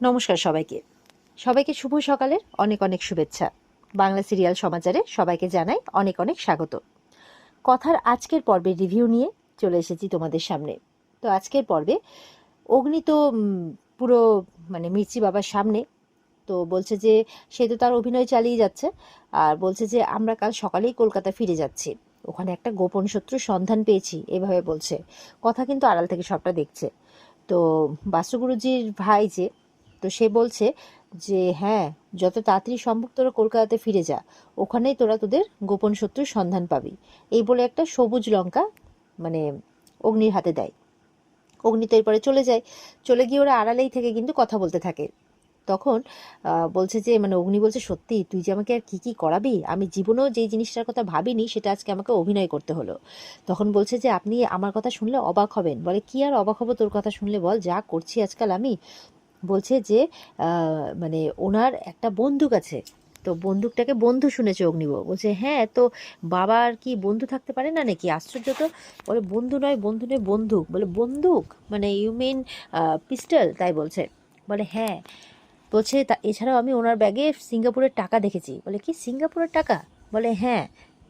নমস্কার সবাইকে। সবাইকে শুভ সকালের অনেক অনেক শুভেচ্ছা। বাংলা সিরিয়াল সমাচারে সবাইকে জানাই অনেক অনেক স্বাগত। কথার আজকের পর্বের রিভিউ নিয়ে চলে এসেছি তোমাদের সামনে। তো আজকের পর্বে অগ্নি তো পুরো মির্চি বাবার সামনে তো বলছে যে সে তো তার অভিনয় চালিয়ে যাচ্ছে, আর বলছে যে আমরা কাল সকালেই কলকাতা ফিরে যাচ্ছি, ওখানে একটা গোপন শত্রুর সন্ধান পেয়েছি, এভাবে বলছে। কথা কিন্তু আড়াল থেকে সবটা দেখছে। তো বাসুগুরুজির ভাই যে, তো সে বলছে যে হ্যাঁ, যত তাড়াতাড়ি সম্ভব তোরা কলকাতাতে ফিরে যা, ওখানেই তোরা তোদের গোপন শত্রুর সন্ধান পাবি, এই বলে একটা সবুজ লঙ্কা অগ্নির হাতে দেয়। অগ্নি তো এরপরে চলে যায়। চলে গিয়ে ওরা আড়ালেই থেকে কিন্তু কথা বলতে থাকে। তখন বলছে যে অগ্নি বলছে, সত্যি তুই যে আমাকে আর কি কি করাবি, আমি জীবনেও যেই জিনিসটার কথা ভাবিনি সেটা আজকে আমাকে অভিনয় করতে হলো। তখন বলছে যে আপনি আমার কথা শুনলে অবাক হবেন। বলে কি আর অবাক হবো তোর কথা শুনলে, বল যা করছি আজকাল আমি। বলছে যে ওনার একটা বন্দুক আছে, তো বন্দুকটাকে বন্ধু শুনেছে অগ্নিবউ। বলছে হ্যাঁ, তো বাবার কি বন্ধু থাকতে পারে না নাকি, আশ্চর্য তো। বলে বন্ধু নয় বন্দুক। বলে বন্দুক ইউ মিন পিস্টল, তাই বলছে। বলে হ্যাঁ। বলছে তা এছাড়াও আমি ওনার ব্যাগে সিঙ্গাপুরের টাকা দেখেছি। বলে কি সিঙ্গাপুরের টাকা? বলে হ্যাঁ।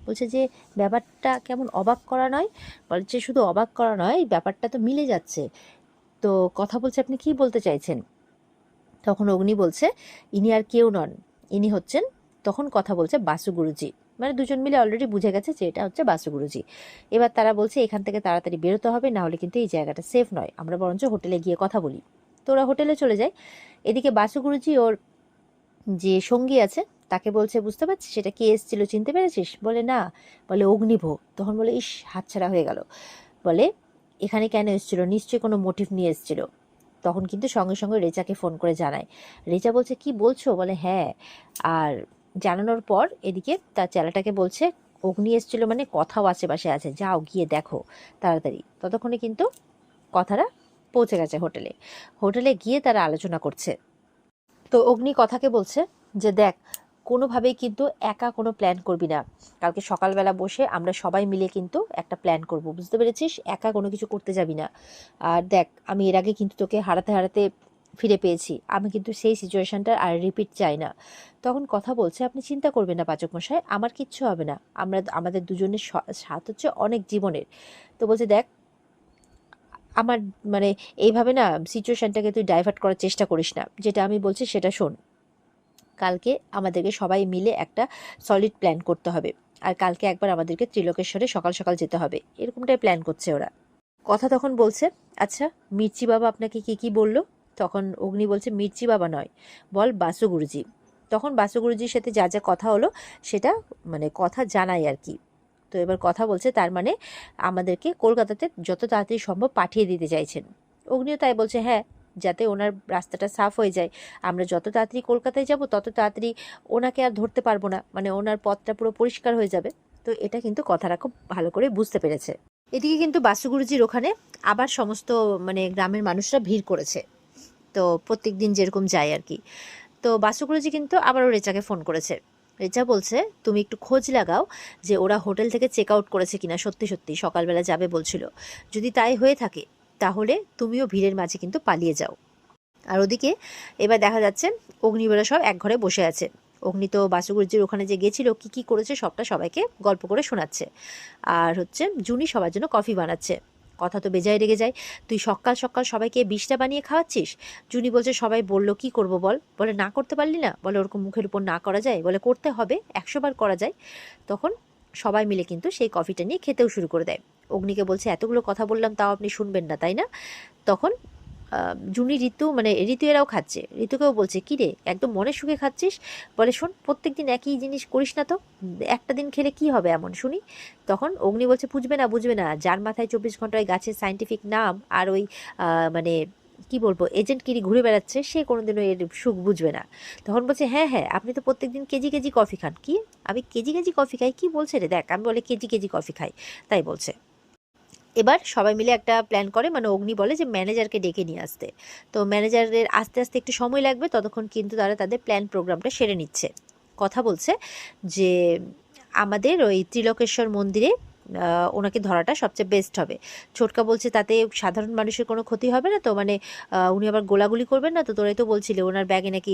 বলছে যে ব্যাপারটা কেমন অবাক করা নয়? বলছে শুধু অবাক করা নয়, ব্যাপারটা তো মিলে যাচ্ছে। তো কথা বলছে, আপনি কি বলতে চাইছেন? তখন অগ্নি বলছে ইনি আর কেউ নন, ইনি হচ্ছেন, তখন কথা বলছে বাসু গুরুজি। দুজন মিলে অলরেডি বুঝে গেছে যে এটা হচ্ছে বাসু গুরুজি। এবার তারা বলছে এখান থেকে তাড়াতাড়ি বেরোতে হবে, না হলে কিন্তু এই জায়গাটা সেফ নয়, আমরা বরঞ্চ হোটেলে গিয়ে কথা বলি। তো ওরা হোটেলে চলে যায়। এদিকে বাসু গুরুজি ওর যে সঙ্গী আছে তাকে বলছে, বুঝতে পারছিস সেটা কে এসেছিল, চিনতে পেরেছিস? বলে না। বলে অগ্নিভোগ। তখন বলে ইস, হাতছাড়া হয়ে গেল। বলে এখানে কেন এসেছিল, নিশ্চয়ই কোনো মোটিভ নিয়ে এসেছিল। তখন কিন্তু সঙ্গে সঙ্গে রেচাকে ফোন করে জানায়। রেচা বলছে কি বলছো? বলে হ্যাঁ। আর জানানোর পর এদিকে তার চেলাটাকে বলছে অগ্নি এসেছিল, কথাও আশেপাশে আছে, যাও গিয়ে দেখো তাড়াতাড়ি। ততক্ষণে কিন্তু কথাটা পৌঁছে গেছে হোটেলে। হোটেলে গিয়ে তারা আলোচনা করছে। তো অগ্নি কথাকে বলছে যে দেখ, কোনোভাবেই কিন্তু একা কোনো প্ল্যান করবি না, কালকে সকালবেলা বসে আমরা সবাই মিলে কিন্তু একটা প্ল্যান করব, বুঝতে পেরেছিস? একা কোনো কিছু করতে যাবি না। আর দেখ, আমি এর আগে কিন্তু তোকে হারাতে হারাতে ফিরে পেয়েছি, আমি কিন্তু সেই সিচুয়েশনটার আর রিপিট চাই না। তখন কথা বলছে আপনি চিন্তা করবেন না পাচক মশাই, আমার কিচ্ছু হবে না, আমাদের দুজনের সাথ হচ্ছে অনেক জীবনের। তো বলছে দেখ, আমার এইভাবে না সিচুয়েশনটাকে তুই ডাইভার্ট করার চেষ্টা করিস না, যেটা আমি বলছি সেটা শোন। কালকে আমাদেরকে সবাই মিলে একটা সলিড প্ল্যান করতে হবে, আর কালকে একবার আমাদেরকে ত্রিলোকেশ্বরে সকাল সকাল যেতে হবে, এরকমটাই প্ল্যান করছে ওরা। কথা তখন বলছে আচ্ছা, মির্চি বাবা আপনাকে কি কি বললো? তখন অগ্নি বলছে মির্চি বাবা নয়, বল বাসু গুরুজি। তখন বাসু গুরুজির সাথে যা যা কথা হলো সেটা কথা জানাই আর কি। তো এবার কথা বলছে তার আমাদেরকে কলকাতাতে যত তাড়াতাড়ি সম্ভব পাঠিয়ে দিতে চাইছেন। অগ্নিও তাই বলছে হ্যাঁ, যাতে ওনার রাস্তাটা সাফ হয়ে যায়, আমরা যত তাড়াতাড়ি কলকাতায় যাব তত তাড়াতাড়ি ওনাকে আর ধরতে পারবো না, ওনার পথটা পুরো পরিষ্কার হয়ে যাবে। তো এটা কিন্তু কথাটা খুব ভালো করে বুঝতে পেরেছে। এদিকে কিন্তু বাসুগুরুজির ওখানে আবার সমস্ত গ্রামের মানুষরা ভিড় করেছে। তো প্রত্যেক দিন যেরকম যায় আর কি। তো বাসুগুরুজি কিন্তু আবারও রেচাকে ফোন করেছে। রেচা বলছে তুমি একটু খোঁজ লাগাও যে ওরা হোটেল থেকে চেক আউট করেছে কিনা, সত্যি সত্যি সকালবেলা যাবে বলছিল। যদি তাই হয়ে থাকে তাহলে তুমিও ভিড়ের মাঝে কিন্তু পালিয়ে যাও। আর ওদিকে এবার দেখা যাচ্ছে অগ্নিবেলা সব এক ঘরে বসে আছে। অগ্নি তো বাসুগুরুজির ওখানে যে গেছিল কি কি করেছে সবটা সবাইকে গল্প করে শোনাচ্ছে। আর জুনি সবার জন্য কফি বানাচ্ছে। কথা তো বেজায় রেগে যায়, তুই সকাল সকাল সবাইকে বিষটা বানিয়ে খাওয়াচ্ছিস। জুনি বলছে সবাই বললো কি করব বল। বলে না করতে পারলি না? বলে ওরকম মুখের উপর না করা যায়, বলে করতে হবে, 100 বার করা যায়। তখন সবাই মিলে কিন্তু সেই কফিটা নিয়ে খেতেও শুরু করে দেয়। অগ্নিকে বলছে এতগুলো কথা বললাম তাও আপনি শুনবেন না, তাই না? তখন জুনি ঋতু এরাও খাচ্ছে। ঋতুকেও বলছে কী রে, একদম মনে সুখে খাচ্ছিস? বলে শোন, প্রত্যেক দিন একই জিনিস করিস না তো, একটা দিন খেলে কি হবে এমন শুনি। তখন অগ্নি বলছে বুঝবে না, যার মাথায় 24 ঘন্টায় গাছের সাইন্টিফিক নাম আর ওই কি বলবো এজেন্টগিরি ঘুরে বেড়াচ্ছে, সে কোনোদিনও এর সুখ বুঝবে না। তখন বলছে হ্যাঁ হ্যাঁ, আপনি তো প্রত্যেকদিন কেজি কেজি কফি খান। কি আমি কেজি কেজি কফি খাই? কি বলছে রে? দেখ আমি বলে কেজি কেজি কফি খাই, তাই বলছে। এবার সবাই মিলে একটা প্ল্যান করে, অগ্নি বলে যে ম্যানেজারকে ডেকে নিয়ে আসতে। তো ম্যানেজারের আসতে আসতে একটু সময় লাগবে, ততক্ষণ কিন্তু তারা তাদের প্ল্যান প্রোগ্রামটা সেরে নিচ্ছে। কথা বলছে যে আমাদের ওই ত্রিলোকেশ্বর মন্দিরে ওনাকে ধরাটা সবচেয়ে বেস্ট হবে। ছোটকা বলছে তাতে সাধারণ মানুষের কোনো ক্ষতি হবে না তো, মানে উনি আবার গোলাগুলি করবেন না তো? তোরাই তো বলছিলে ওনার ব্যাগে নাকি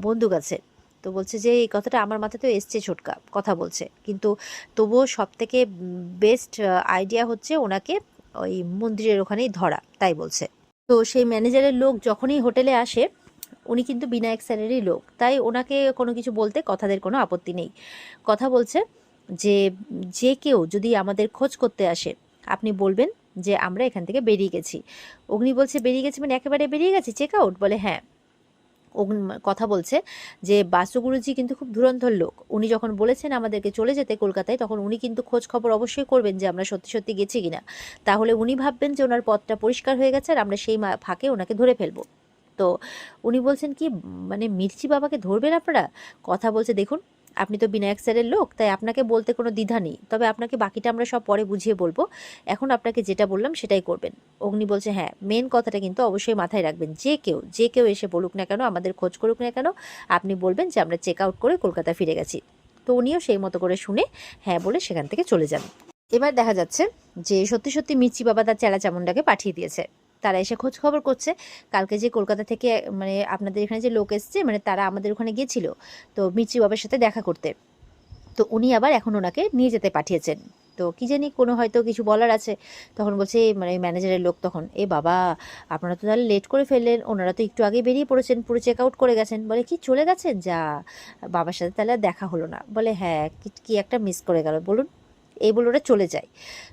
বন্দুক আছে। তো বলছে যে এই কথাটা আমার মাথাতেও এসছে, ছোটকা কথা বলছে, কিন্তু তবুও সব থেকে বেস্ট আইডিয়া হচ্ছে ওনাকে ওই মন্দিরের ওখানেই ধরা, তাই বলছে। তো সেই ম্যানেজারের লোক যখনই হোটেলে আসে, উনি কিন্তু বিনায়ক স্যারেরই লোক, তাই ওনাকে কোনো কিছু বলতে কথাদের কোনো আপত্তি নেই। কথা বলছে যে যে কেউ যদি আমাদের খোঁজ করতে আসে, আপনি বলবেন যে আমরা এখান থেকে বেরিয়ে গেছি। অগ্নি বলছে বেরিয়ে গেছি মানে একেবারে বেরিয়ে গেছি, চেক আউট? বলে হ্যাঁ। কথা বলছে যে বাসু গুরুজি কিন্তু খুব ধুরন্ধর লোক, উনি যখন বলেছেন আমাদেরকে চলে যেতে কলকাতায়, তখন উনি কিন্তু খোঁজ খবর অবশ্যই করবেন যে আমরা সত্যি সত্যি গেছি কিনা। তাহলে উনি ভাববেন যে ওনার পথটা পরিষ্কার হয়ে গেছে আর আমরা সেই ফাঁকে ওনাকে ধরে ফেলবো। তো উনি বলছেন কি, মানে মির্চি বাবাকে ধরবেন আপনারা? কথা বলছে দেখুন, আপনি তো বিনায়ক স্যারের লোক, তাই আপনাকে বলতে কোনো দ্বিধা নেই, তবে আপনাকে বাকিটা আমরা সব পরে বুঝিয়ে বলবো, এখন আপনাকে যেটা বললাম সেটাই করবেন। অগ্নি বলছে হ্যাঁ, মেন কথাটা কিন্তু অবশ্যই মাথায় রাখবেন, যে কেউ এসে বলুক না কেন, আমাদের খোঁজ করুক না কেন, আপনি বলবেন যে আমরা চেক আউট করে কলকাতা ফিরে গেছি। তো উনিও সেই মতো করে শুনে হ্যাঁ বলে সেখান থেকে চলে যান। এবার দেখা যাচ্ছে যে সত্যি সত্যি মির্চি বাবা তার চেলা চামুন্ডাকে পাঠিয়ে দিয়েছে। তারা এসে খোঁজ খবর করছে, কালকে যে কলকাতা থেকে মানে আপনাদের এখানে যে লোক এসছে, মানে তারা আমাদের ওখানে গিয়েছিল তো মির্চি বাবার সাথে দেখা করতে, তো উনি আবার এখন ওনাকে নিয়ে যেতে পাঠিয়েছেন। তো কি জানি কোনো হয়তো কিছু বলার আছে। তখন বলছে মানে ম্যানেজারের লোক তখন, এ বাবা আপনারা তো তাহলে লেট করে ফেললেন, ওনারা তো একটু আগে বেরিয়ে পড়েছেন, পুরো চেক আউট করে গেছেন। বলে কি চলে গেছেন? যা, বাবার সাথে তাহলে আর দেখা হলো না। বলে হ্যাঁ, কি একটা মিস করে গেল বলুন। এই বলে ওরা চলে যায়।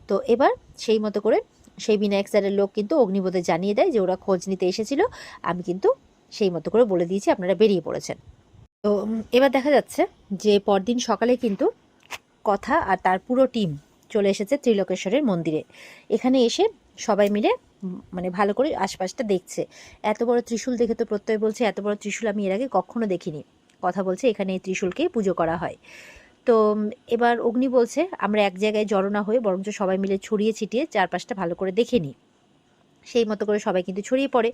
তো এবার সেই মতো করে সেই বিনায়ক স্যারের লোক কিন্তু অগ্নিবোধে জানিয়ে দেয় যে ওরা খোঁজ নিতে এসেছিল, আমি কিন্তু সেই মতো করে বলে দিয়েছি আপনারা বেরিয়ে পড়েছেন। তো এবার দেখা যাচ্ছে যে পরদিন সকালে কিন্তু কথা আর তার পুরো টিম চলে এসেছে ত্রিলোকেশ্বরের মন্দিরে। এখানে এসে সবাই মিলে মানে ভালো করে আশপাশটা দেখছে। এত বড় ত্রিশূল দেখে তো প্রত্যয় বলছে এত বড় ত্রিশূল আমি এর আগে কখনো দেখিনি। কথা বলছে এখানে এই ত্রিশূলকেই পুজো করা হয়। তো এবার অগ্নি বলছে আমরা এক জায়গায় জড়ো না হয়ে বরঞ্চ সবাই মিলে ছড়িয়ে ছিটিয়ে চারপাশটা ভালো করে দেখে নিই। সেই মতো করে সবাই কিন্তু ছড়িয়ে পড়ে।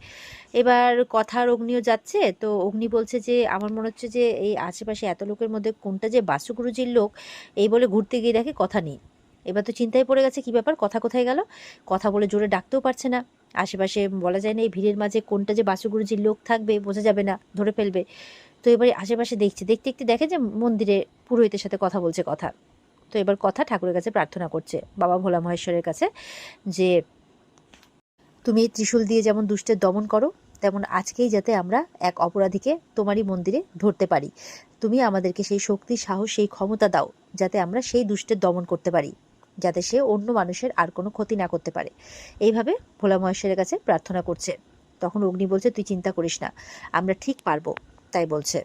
এবার কথার অগ্নিও যাচ্ছে, তো অগ্নি বলছে যে আমার মনে হচ্ছে যে এই আশেপাশে এত লোকের মধ্যে কোনটা যে বাসু গুরুজির লোক, এই বলে ঘুরতে গিয়ে দেখে কথা নেই। এবার তো চিন্তায় পড়ে গেছে কি ব্যাপার, কথা কোথায় গেল। কথা বলে জোরে ডাকতেও পারছে না, আশেপাশে বলা যায় না এই ভিড়ের মাঝে কোনটা যে বাসু গুরুজির লোক থাকবে বোঝা যাবে না, ধরে ফেলবে। তো এবার আশেপাশে দেখছে, দেখতে দেখতে দেখে যে মন্দিরে পুরোহিতের সাথে কথা বলছে কথা। তো এবার কথা ঠাকুরের কাছে প্রার্থনা করছে, বাবা ভোলা মহেশ্বরের কাছে, যে তুমি এই ত্রিশূল দিয়ে যেমন দুষ্টের দমন করো, তেমন আজকেই যাতে আমরা এক অপরাধীকে তোমারই মন্দিরে ধরতে পারি। তুমি আমাদেরকে সেই শক্তি, সাহস, সেই ক্ষমতা দাও যাতে আমরা সেই দুষ্টের দমন করতে পারি, যাতে সে অন্য মানুষের আর কোনো ক্ষতি না করতে পারে। এইভাবে ভোলা মহেশ্বরের কাছে প্রার্থনা করছে। তখন অগ্নি বলছে তুই চিন্তা করিস না, আমরা ঠিক পারবো, তাই বলছে।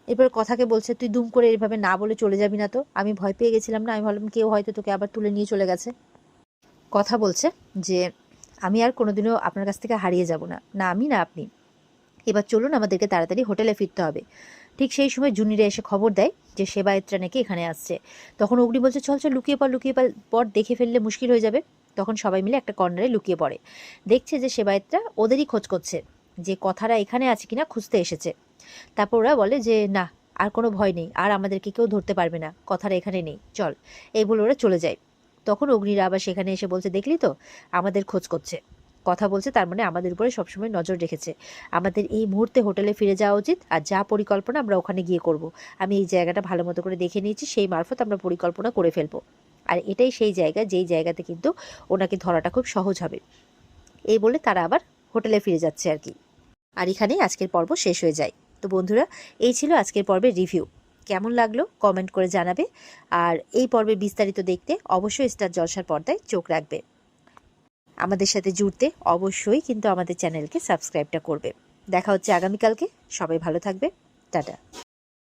এবার কথাকে বলছে তুই দুম করে এইভাবে না বলে চলে যাবি না তো, আমি ভয় পেয়ে গেছিলাম না, আমি ভাবলাম কেউ হয়তো তোকে আবার তুলে নিয়ে চলে গেছে। কথা বলছে যে আমি আর কোনোদিনও আপনার কাছ থেকে হারিয়ে যাব না, না আমি না আপনি। এবার চলুন আমাদেরকে তাড়াতাড়ি হোটেলে ফিরতে হবে। ঠিক সেই সময় জুনিরা এসে খবর দেয় যে সেবায়েতরা নাকি এখানে আসছে। তখন অগ্নি বলছে চল চল লুকিয়ে পর দেখে ফেললে মুশকিল হয়ে যাবে। তখন সবাই মিলে একটা কর্নারে লুকিয়ে পড়ে। দেখছে যে সেবায়েতরা ওদেরই খোঁজ করছে, যে কথারা এখানে আছে কিনা খুঁজতে এসেছে। তারপর ওরা বলে যে না, আর কোনো ভয় নেই, আর আমাদেরকে কেউ ধরতে পারবে না, কথারা এখানে নেই, চল। এই বলে ওরা চলে যায়। তখন অগ্নিরা আবার সেখানে এসে বলছে দেখলি তো আমাদের খোঁজ করছে। কথা বলছে তার মানে আমাদের উপরে সবসময় নজর রেখেছে, আমাদের এই মুহূর্তে হোটেলে ফিরে যাওয়া উচিত, আর যা পরিকল্পনা আমরা ওখানে গিয়ে করব। আমি এই জায়গাটা ভালো মতো করে দেখে নিয়েছি, সেই মারফত আমরা পরিকল্পনা করে ফেলবো। আর এটাই সেই জায়গা যেই জায়গাতে কিন্তু ওনাকে ধরাটা খুব সহজ হবে। এই বলে তারা আবার হোটেলে ফিরে যাচ্ছে আর কি। আর এখানেই আজকের পর্ব শেষ হয়ে যায়। তো বন্ধুরা, এই ছিল আজকের পর্বের রিভিউ। কেমন লাগলো কমেন্ট করে জানাবে। আর এই পর্বের বিস্তারিত দেখতে অবশ্যই স্টার জলসার পর্দায় চোখ রাখবে। আমাদের সাথে জুড়তে অবশ্যই কিন্তু আমাদের চ্যানেলকে সাবস্ক্রাইবটা করবে। দেখা হচ্ছে আগামীকালকে। সবাই ভালো থাকবে। টাটা।